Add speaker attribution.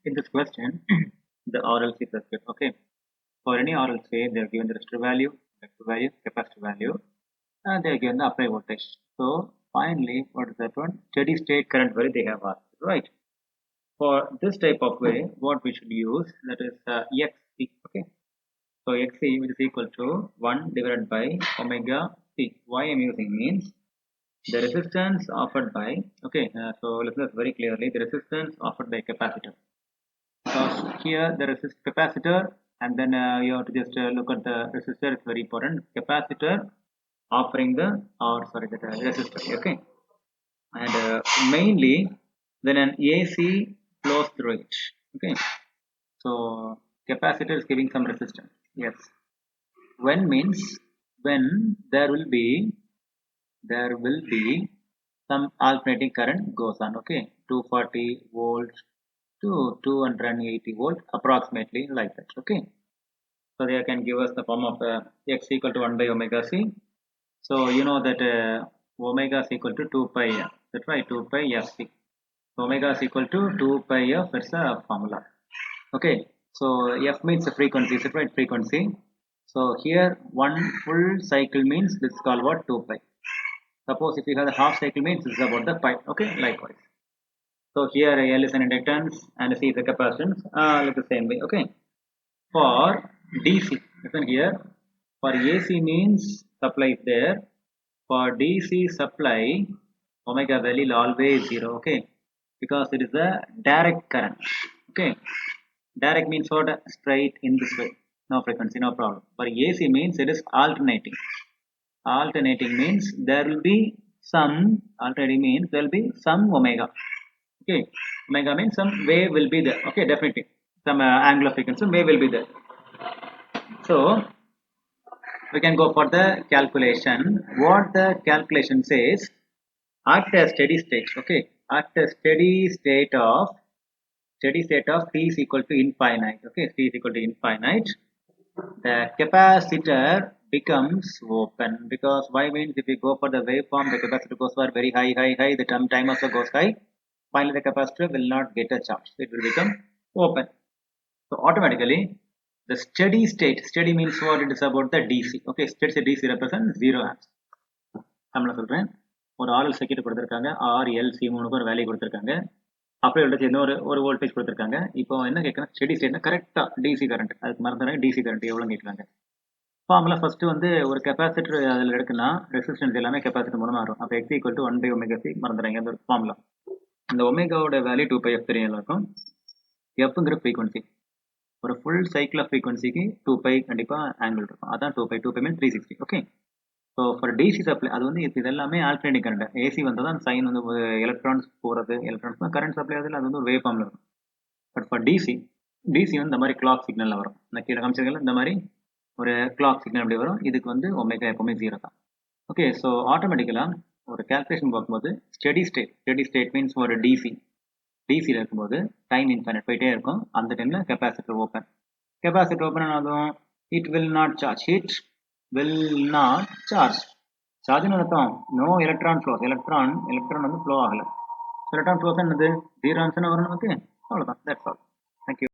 Speaker 1: In this question, the RLC circuit. Okay, for any RLC, they are given the resistor value, capacitor value, and they are given the apply voltage. So finally, what is that one? Steady state current value they have asked, right? For this type of way, what we should use, that is XC. Okay, so XC, which is equal to 1 divided by omega C. Why I'm using means the resistance offered by, okay, so listen very clearly, the resistance offered by capacitor. Because here the capacitor, and then you have to just look at the resistor. It's very important. Capacitor offering the, or sorry, the resistor. Okay, and mainly then an AC flows through it. Okay, so capacitor is giving some resistance. Yes, when means when there will be some alternating current goes on. Okay, 240 volts to 280 volt approximately, like that. Okay, so they can give us the form of x equal to 1 by omega c. So you know that omega is equal to 2 pi f. That's right, 2 pi fc. So omega is equal to 2 pi f. It's a formula. Okay, so f means the frequency, separate frequency. So here one full cycle means this is called what? 2 pi. Suppose if you have the half cycle means this is about the pi. Okay, likewise. So here L is an inductance and C is a capacitance, like the same way. Okay. For DC, listen here. For AC means supply is there. For DC supply, omega value is always 0. Okay, because it is a direct current. Okay, direct means what? Straight in this way. No frequency, no problem. For AC means it is alternating. Alternating means there will be some. Alternating means there will be some omega. Okay, omega means some wave will be there. Okay, definitely some angular frequency wave will be there. So we can go for the calculation. What the calculation says, at a steady state. Okay, at a steady state of t is equal to infinite. Okay, t is equal to infinite. The capacitor becomes open, because why means if we go for the waveform, the capacitor goes for very high, the time also goes high. Finally the capacitor will not get a charge, it will become open. So automatically the steady means what? It is about the DC. Okay, steady state DC represents 0 amps. தமிழ்ல சொல்றேன், ஒரு RL circuit கொடுத்திருக்காங்க, RLC மூணுக்கு ஒரு value கொடுத்திருக்காங்க, அப்படியே voltage என்ன ஒரு வோல்டேஜ் கொடுத்திருக்காங்க. இப்போ என்ன கேட்கறேன், ஸ்டெடி ஸ்டேட்னா கரெக்டா DC கரண்ட், அதுக்கு மறந்துறாங்க DC கரண்ட் எவ்வளவு கேட்கறாங்க. ஃபார்முலா ஃபர்ஸ்ட் வந்து ஒரு கெபாசிட்டர் அதில் எடுக்குன்னா ரெசிஸ்டன்ஸ் எல்லாமே கெபாசிட்டர் மூலமா வரும். அப்போ x equal to 1 by omega C மறந்துறாங்க, அந்த ஒரு ஃபார்முலா. இந்த ஒமேகாவோட வேல்யூ 2 பை f தெரியும் இருக்கும். எஃப்ங்கிற ஃப்ரீக்வன்சி, ஒரு ஃபுல் சைக்கிள் ஆஃப் ஃப்ரீக்வன்சிக்கு 2 பை கண்டிப்பாக ஆங்கிள் இருக்கும். அதான் 2 பை மீன் 360. Okay, so for DC supply அது வந்து இது எல்லாமே ஆல்டர்னேட்டிங் கரண்ட். ஏசி வந்தால் தான் சைன் வந்து எலக்ட்ரான்ஸ் போகிறது, எலக்ட்ரான்ஸ் கரண்ட் சப்ளை அதில் அது வந்து வேவ் ஃபார்மில் இருக்கும். பட் ஃபார் டிசி வந்து இந்த மாதிரி கிளாக் சிக்னலில் வரும். நான் கீழே காமிச்சிருக்கல, இந்த மாதிரி ஒரு கிளாக் சிக்னல் அப்படி வரும். இதுக்கு வந்து ஒமேகா எப்பவுமே 0 தான். ஓகே, ஸோ ஆட்டோமேட்டிக்கலாக ஒரு கேல்குலேஷன் பார்க்கும்போது ஸ்டெடி ஸ்டேட் மீன்ஸ் ஒரு டிசியில் இருக்கும்போது டைம் இன்ஃபைனைட் போயிட்டே இருக்கும். அந்த டைமில் கெப்பாசிட்டர் ஓப்பன் ஆனாலும் இட் வில் நாட் சார்ஜ், சார்ஜ்னு அர்த்தம் நோ எலக்ட்ரான் ஃப்ளோ. எலக்ட்ரான் வந்து ஃப்ளோ ஆகலை. எலக்ட்ரான் ஃப்ளோஸ் என்னது? 0 ஆன்சர்னு வரும் நமக்கு. அவ்வளோதான், தட்ஸ் ஆல். தேங்க்யூ.